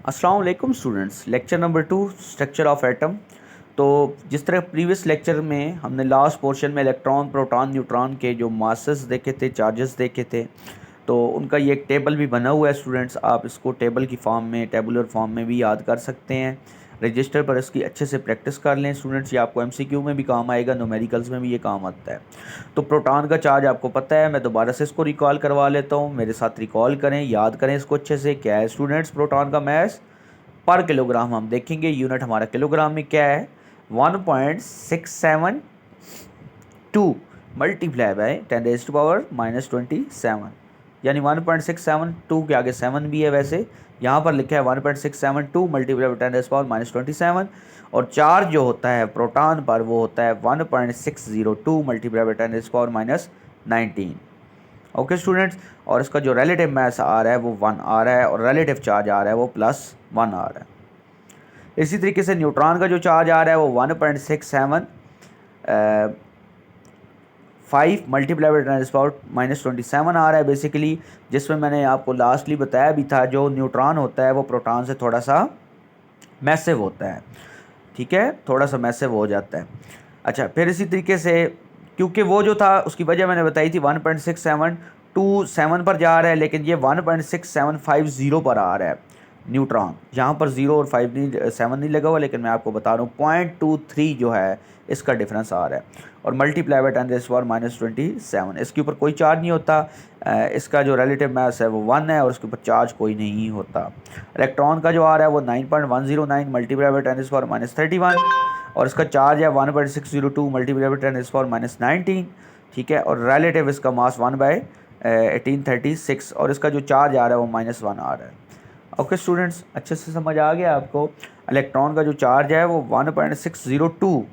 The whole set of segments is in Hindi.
अस्सलाम वालेकुम students, lecture number 2 structure of atom. तो जिस तरह प्रीवियस लेक्चर में हमने लास्ट पोर्शन में इलेक्ट्रॉन, प्रोटॉन, न्यूट्रॉन के जो मासेस देखे थे, चार्जेस देखे थे, तो उनका ये एक टेबल भी बना हुआ है स्टूडेंट्स। आप इसको टेबल की फॉर्म में, टेबुलर फॉर्म में भी याद कर सकते हैं। रजिस्टर पर इसकी अच्छे से प्रैक्टिस कर लें स्टूडेंट्स, ये आपको एमसीक्यू में भी काम आएगा, न्यूमेरिकल्स में भी ये काम आता है। तो प्रोटॉन का चार्ज आपको पता है, मैं दोबारा से इसको रिकॉल करवा लेता हूँ, मेरे साथ रिकॉल करें, याद करें इसको अच्छे से। क्या है स्टूडेंट्स? प्रोटॉन का मैस पर किलोग्राम हम देखेंगे, यूनिट हमारा किलोग्राम में क्या है, 1.672 मल्टीप्लाई बाय 10⁻⁻27, यानी 1.672 के आगे 7 भी है। वैसे यहाँ पर लिखा है 1.672 मल्टीप्लाई बाय 10⁻⁻27, और चार्ज जो होता है प्रोटॉन पर वो होता है 1.602 मल्टीप्लाई बाय 10⁻⁻19। ओके स्टूडेंट्स, और इसका जो रिलेटिव मास आ रहा है वो 1 आ रहा है, और रिलेटिव चार्ज आ रहा है वो +1 आ रहा है। इसी तरीके से न्यूट्रॉन का जो चार्ज आ रहा है वो 1.675 मल्टीप्लाई बाय 10⁻⁻27 आ रहा है बेसिकली, जिसमें मैंने आपको लास्टली बताया भी था जो न्यूट्रॉन होता है वो प्रोटॉन से थोड़ा सा मैसिव होता है, ठीक है, थोड़ा सा मैसिव हो जाता है। अच्छा, फिर इसी तरीके से क्योंकि वो जो था उसकी वजह मैंने बताई थी, 1.672 पर जा रहा है, लेकिन ये 1.6750 पर आ रहा है न्यूट्रॉन। यहाँ पर 0 और 5 नहीं, 7 नहीं लगा हुआ, लेकिन मैं आपको बता रहा हूँ 0.23 जो है इसका डिफरेंस आ रहा है, और मल्टीप्लाई बाय 10⁻⁻27। इसके ऊपर कोई चार्ज नहीं होता, इसका जो रिलेटिव मास है वो 1 है, और इसके ऊपर चार्ज कोई नहीं होता। इलेक्ट्रॉन का जो आ रहा है वो 9.109 मल्टीप्लाई बाय 10⁻⁻31, और इसका चार्ज है 1.602 मल्टीप्लाई बाय 10⁻⁻19, ठीक है, और रिलेटिव इसका मास 1/1836, और इसका जो चार्ज आ रहा है वो -1 आ रहा है। ओके स्टूडेंट्स, अच्छे से समझ आ गया आपको। इलेक्ट्रॉन का जो चार्ज है वो 1.602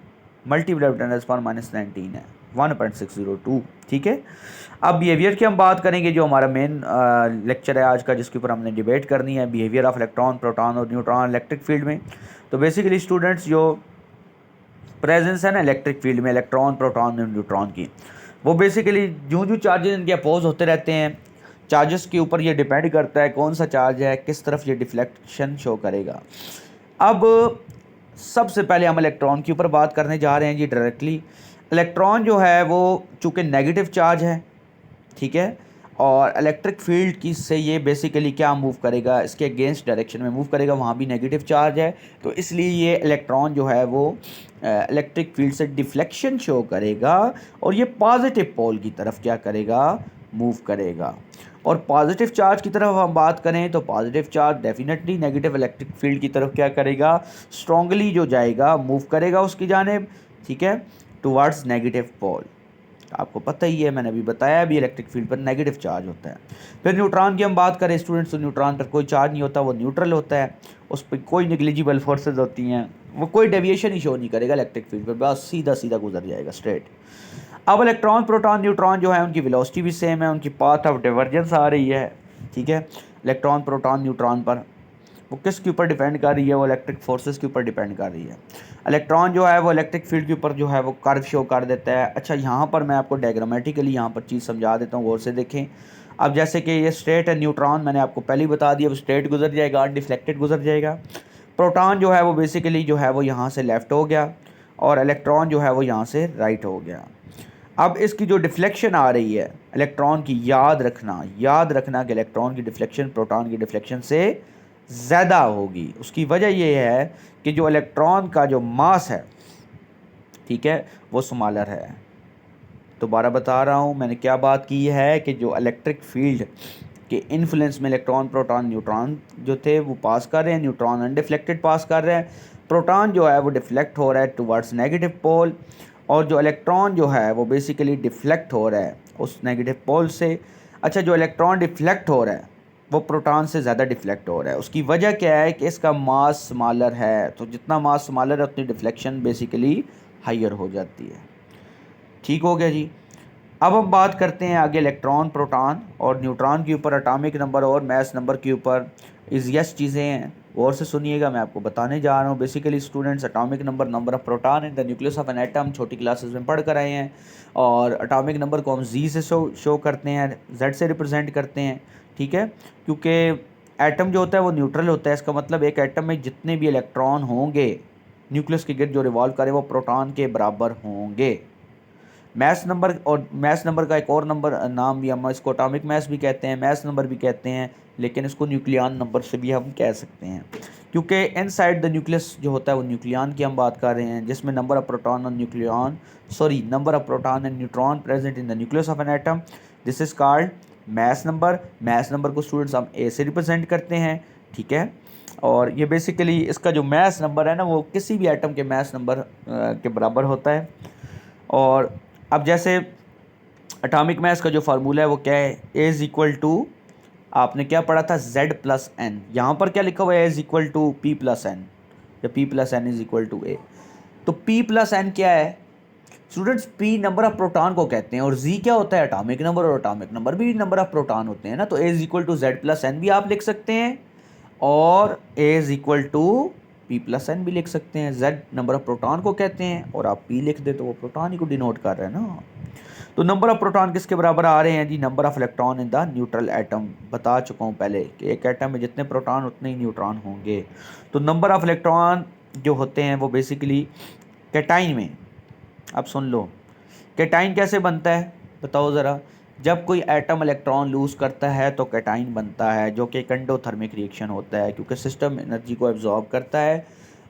मल्टीप्लाई बाय 10⁻⁻19 है, 1.602, ठीक है। अब बिहेवियर की हम बात करेंगे, जो हमारा मेन लेक्चर है आज का, जिसके ऊपर हमने डिबेट करनी है, बिहेवियर ऑफ इलेक्ट्रॉन, प्रोटॉन और न्यूट्रॉन इलेक्ट्रिक फील्ड में। तो बेसिकली स्टूडेंट्स, जो प्रेजेंस है ना इलेक्ट्रिक फील्ड में इलेक्ट्रॉन, प्रोटॉन और न्यूट्रॉन की, वो बेसिकली जो चार्जेस इनके अपोज होते रहते हैं, चार्जेस के ऊपर ये डिपेंड करता है कौन सा चार्ज है, किस तरफ ये डिफ्लेक्शन शो करेगा। अब सबसे पहले हम इलेक्ट्रॉन के ऊपर बात करने जा रहे हैं जी डायरेक्टली। इलेक्ट्रॉन जो है वो चूँकि नेगेटिव चार्ज है, ठीक है, और इलेक्ट्रिक फील्ड की से ये बेसिकली क्या मूव करेगा, इसके अगेंस्ट डायरेक्शन में मूव करेगा, वहाँ भी नेगेटिव चार्ज है, तो इसलिए ये इलेक्ट्रॉन जो है वो इलेक्ट्रिक फील्ड से डिफ्लेक्शन शो करेगा, और ये पॉजिटिव पोल की तरफ क्या करेगा, मूव करेगा। और पॉजिटिव चार्ज की तरफ हम बात करें तो positive charge definitely negative electric field की तरफ क्या करेगा, स्ट्रांगली जो जाएगा, मूव करेगा उसकी जानिब, ठीक है, टुवर्ड्स नेगेटिव पोल। आपको पता ही है, मैंने अभी बताया भी, इलेक्ट्रिक फील्ड पर नेगेटिव चार्ज होता है। फिर न्यूट्रॉन की हम बात करें स्टूडेंट्स, तो न्यूट्रॉन पर कोई चार्ज नहीं होता, वो न्यूट्रल होता है, उस पर कोई निग्लिजिबल फोर्सेज होती हैं, वो कोई डेविएशन ही शो नहीं करेगा इलेक्ट्रिक फील्ड पर, बस सीधा सीधा गुजर जाएगा स्ट्रेट। अब इलेक्ट्रॉन, प्रोटॉन, न्यूट्रॉन जो है उनकी वेलोसिटी भी सेम है, उनकी पाथ ऑफ डाइवर्जेंस आ रही है, ठीक है। इलेक्ट्रॉन, प्रोटॉन, न्यूट्रॉन पर वो किसके ऊपर डिपेंड कर रही है, वो इलेक्ट्रिक फोर्सेस के ऊपर डिपेंड कर रही है। इलेक्ट्रॉन जो है वो इलेक्ट्रिक फील्ड के ऊपर जो है वो कर्व शो कर देता है। अच्छा, यहाँ पर मैं आपको डायग्रामेटिकली यहाँ पर चीज़ समझा देता हूँ, गौर से देखें। अब जैसे कि ये स्ट्रेट है न्यूट्रॉन, मैंने आपको पहले ही बता दिया, वो स्ट्रेट गुजर जाएगा, अनडिफ्लेक्टेड गुजर जाएगा। प्रोटॉन जो है वो बेसिकली जो है वो यहाँ से लेफ़्ट हो गया, और इलेक्ट्रॉन जो है वो यहाँ से राइट हो गया। अब इसकी जो डिफ्लेक्शन आ रही है इलेक्ट्रॉन की, याद रखना कि इलेक्ट्रॉन की डिफ्लेक्शन प्रोटॉन की डिफ्लेक्शन से ज़्यादा होगी। उसकी वजह ये है कि जो इलेक्ट्रॉन का जो मास है, ठीक है, वो स्मॉलर है। दोबारा बता रहा हूँ, मैंने क्या बात की है कि जो इलेक्ट्रिक फील्ड के इन्फ्लुएंस में इलेक्ट्रॉन, प्रोटॉन, न्यूट्रॉन जो थे वो पास कर रहे हैं, न्यूट्रॉन अनडिफ्लेक्टेड पास कर रहे हैं, प्रोटॉन जो है वो डिफ्लेक्ट हो रहा है टुवर्ड्स नेगेटिव पोल, और जो इलेक्ट्रॉन जो है वो बेसिकली डिफ्लेक्ट हो रहा है उस नेगेटिव पोल से। अच्छा, जो इलेक्ट्रॉन डिफ्लेक्ट हो रहा है वो प्रोटॉन से ज़्यादा डिफ्लेक्ट हो रहा है। उसकी वजह क्या है कि इसका मास स्मॉलर है, तो जितना मास स्मॉलर है उतनी डिफ्लेक्शन बेसिकली हाइयर हो जाती है। ठीक हो गया जी। अब हम बात करते हैं आगे इलेक्ट्रॉन, प्रोटॉन और न्यूट्रॉन के ऊपर, एटॉमिक नंबर और मास नंबर के ऊपर। इजिएस्ट चीज़ें हैं, गौर से सुनिएगा, मैं आपको बताने जा रहा हूँ। Basically students, atomic number, number of proton in the nucleus of an atom, छोटी क्लासेस में पढ़ कर आए हैं, और एटॉमिक नंबर को हम जी से शो करते हैं, जेड से रिप्रेजेंट करते हैं, ठीक है, क्योंकि एटम जो होता है वो न्यूट्रल होता है। इसका मतलब एक एटम में जितने भी इलेक्ट्रॉन होंगे न्यूक्लियस के गिर्द जो रिवॉल्व करे वो प्रोटॉन के बराबर होंगे। मैस नंबर, और मैस नंबर का एक और नंबर नाम भी, हम इसको एटॉमिक मैस भी कहते हैं, मैस नंबर भी कहते हैं, लेकिन इसको न्यूक्लियन नंबर से भी हम कह सकते हैं, क्योंकि इनसाइड द न्यूक्लियस जो होता है वो न्यूक्लियन की हम बात कर रहे हैं, जिसमें नंबर ऑफ प्रोटॉन और number of proton and neutron present in the nucleus of an atom, this is called mass number. Mass number को स्टूडेंट्स हम ए से रिप्रेजेंट करते हैं, ठीक है। और ये बेसिकली इसका जो मैस नंबर है ना वो किसी भी एटम के मैस नंबर के बराबर होता है। और अब जैसे एटॉमिक मैस का जो फार्मूला है वो क्या है, ए इज़ इक्वल टू, आपने क्या पढ़ा था, Z प्लस एन। यहाँ पर क्या लिखा हुआ है, is equal to P plus N, या P plus N is equal to A. तो P प्लस एन क्या है students, P number of proton को कहते हैं, और Z क्या होता है, एटॉमिक नंबर, और एटॉमिक नंबर भी नंबर ऑफ प्रोटॉन होते हैं ना। तो A is equal to Z plus N भी आप लिख सकते हैं, और A is equal to P plus N भी लिख सकते हैं। Z नंबर ऑफ प्रोटॉन को कहते हैं, और आप P लिख दे तो वो प्रोटॉन ही को डिनोट कर रहे हैं ना। तो नंबर ऑफ प्रोटॉन किसके बराबर आ रहे हैं जी, number of electron in the neutral atom. बता चुका हूँ पहले कि एक एटम में जितने प्रोटॉन उतने ही न्यूट्रॉन होंगे। तो नंबर ऑफ इलेक्ट्रॉन जो होते हैं वो बेसिकली कैटाइन में, अब सुन लो कैटाइन कैसे बनता है बताओ ज़रा। जब कोई एटम इलेक्ट्रॉन लूज़ करता है तो कैटाइन बनता है, जो कि एक एंडोथर्मिक रिएक्शन होता है, क्योंकि सिस्टम एनर्जी को एब्जॉर्ब करता है।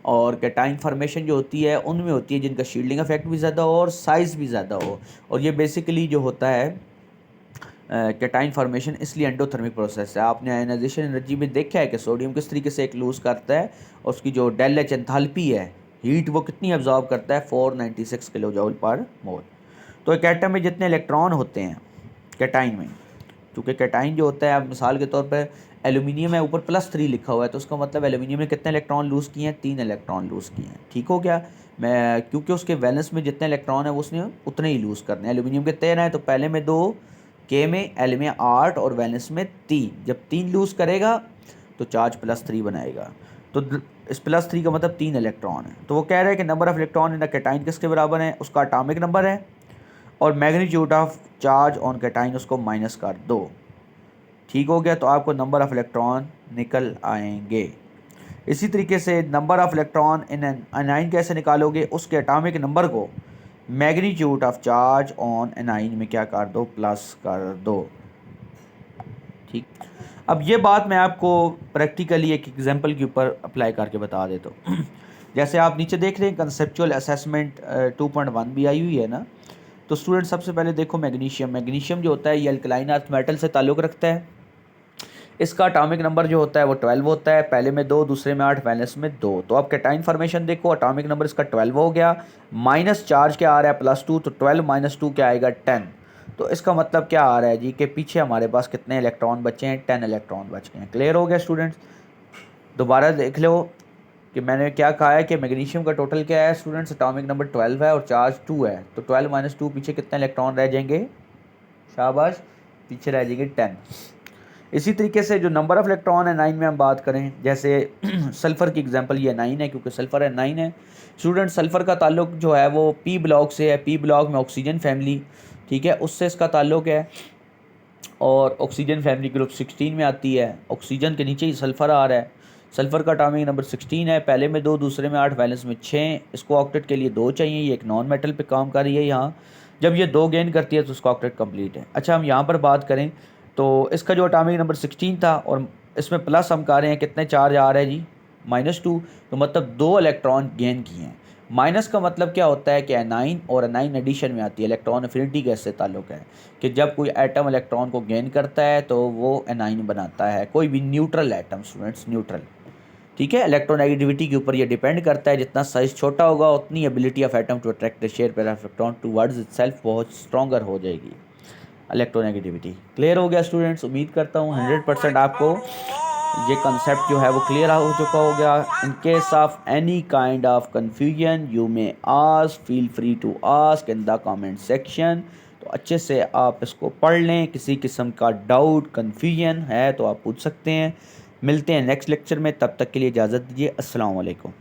और कैटाइन फॉर्मेशन जो होती है उनमें होती है जिनका शील्डिंग इफेक्ट भी ज़्यादा हो और साइज़ भी ज़्यादा हो। और ये बेसिकली जो होता है कैटाइन फॉर्मेशन इसलिए एंडोथर्मिक प्रोसेस है। आपने आयनाइजेशन एनर्जी में देखा है कि सोडियम किस तरीके से एक लूज़ करता है, और उसकी जो डेल एच एंथैल्पी है, हीट, वो कितनी एब्जॉर्ब करता है, 496 किलो जूल पर मोल। तो एक एटम में जितने इलेक्ट्रॉन होते हैं कैटाइन में, क्योंकि कैटाइन जो होता है, अब मिसाल के तौर पर एल्यूमिनियम है, ऊपर +3 लिखा हुआ है, तो उसका मतलब एल्यूमिनियम ने कितने इलेक्ट्रॉन लूज़ किए हैं, 3 इलेक्ट्रॉन लूज़ किए हैं, ठीक हो गया। मैं क्योंकि उसके वैलेंस में जितने इलेक्ट्रॉन है उसने उतने ही लूज़ करने हैं। एल्यूमिनियम के 13 है, तो पहले में 2, के में, एल में 8 और वैलेंस में 3। जब 3 लूज़ करेगा तो चार्ज +3 बनाएगा, तो इस +3 का मतलब 3 इलेक्ट्रॉन है। तो वो कह रहे हैं कि number of electron in the cation किसके बराबर है, उसका एटॉमिक नंबर है, और magnitude of charge on cation उसको माइनस कर दो, ठीक हो गया। तो आपको नंबर ऑफ़ इलेक्ट्रॉन निकल आएंगे। इसी तरीके से number of electron in A9 कैसे निकालोगे, उसके एटॉमिक नंबर को magnitude of charge on A9 में क्या कर दो, प्लस कर दो, ठीक। अब ये बात मैं आपको प्रैक्टिकली एक एग्जांपल के ऊपर अप्लाई करके बता देता हूँ। जैसे आप नीचे देख रहे हैं कंसेप्चुअल असेसमेंट 2.1 भी आई हुई है ना। तो स्टूडेंट सबसे पहले देखो मैग्नीशियम जो होता है ये अल्कलाइन अर्थ मेटल से ताल्लुक़ रखता है। इसका एटॉमिक नंबर जो होता है वो 12 होता है, पहले में 2, दूसरे में 8, वैलेंस में 2। तो अब कैटाइन फॉर्मेशन देखो, एटॉमिक नंबर इसका 12 हो गया, माइनस चार्ज क्या आ रहा है, +2, तो 12 - 2 क्या आएगा, 10। तो इसका मतलब क्या आ रहा है जी कि पीछे हमारे पास कितने इलेक्ट्रॉन बचे हैं, 10 इलेक्ट्रॉन बच गए हैं। क्लियर हो गया स्टूडेंट्स। दोबारा देख लो कि मैंने क्या कहा है कि मैग्नीशियम का टोटल क्या है स्टूडेंट्स, एटॉमिक नंबर 12 है और चार्ज 2 है, तो 12 - 2 पीछे कितने इलेक्ट्रॉन रह जाएंगे, शाबाश, पीछे रह जाएंगे 10। इसी तरीके से जो नंबर ऑफ़ इलेक्ट्रॉन है 9 में हम बात करें, जैसे सल्फ़र की एग्जांपल ये 9 है, क्योंकि सल्फ़र है 9 है। स्टूडेंट सल्फ़र का ताल्लुक जो है वो पी ब्लॉक से है, पी ब्लॉक में ऑक्सीजन फैमिली, ठीक है, उससे इसका ताल्लुक है, और ऑक्सीजन फैमिली ग्रुप 16 में आती है। ऑक्सीजन के नीचे ही सल्फ़र आ रहा है। सल्फ़र का एटॉमिक नंबर 16 है, पहले में 2, दूसरे में 8, वैलेंस में 6। इसको ऑक्टेट के लिए 2 चाहिए, ये एक नॉन मेटल पे काम कर रही है यहाँ। जब ये 2 गेन करती है तो उसका ऑक्टेट कंप्लीट है। अच्छा, हम यहाँ पर बात करें तो इसका जो एटॉमिक नंबर 16 था, और इसमें प्लस हम कर रहे हैं, कितने चार्ज आ रहा है जी, -2, तो मतलब 2 इलेक्ट्रॉन गेन किए हैं। माइनस का मतलब क्या होता है कि एनाइन, और एनाइन एडिशन में आती है, इलेक्ट्रॉन एफिनिटी का इससे ताल्लुक है कि जब कोई एटम इलेक्ट्रॉन को गेन करता है तो वो एनाइन बनाता है, कोई भी न्यूट्रल एटम स्टूडेंट्स, न्यूट्रल, ठीक है। इलेक्ट्रोनेगेटिविटी के ऊपर ये डिपेंड करता है, जितना साइज छोटा होगा उतनी ability of atom to attract the share pair of electron towards itself बहुत स्ट्रॉन्गर हो जाएगी इलेक्ट्रोनेगेटिविटी। क्लियर हो गया स्टूडेंट्स। उम्मीद करता हूँ 100% आपको ये कंसेप्ट जो है वो क्लियर हो चुका हो गया। In case of any kind of confusion you may ask, feel free to ask in the comment section. तो अच्छे से आप इसको पढ़ लें, किसी किस्म का डाउट कन्फ्यूजन है तो आप पूछ सकते हैं। मिलते हैं नेक्स्ट लेक्चर में, तब तक के लिए इजाज़त दीजिए। अस्सलाम वालेकुम।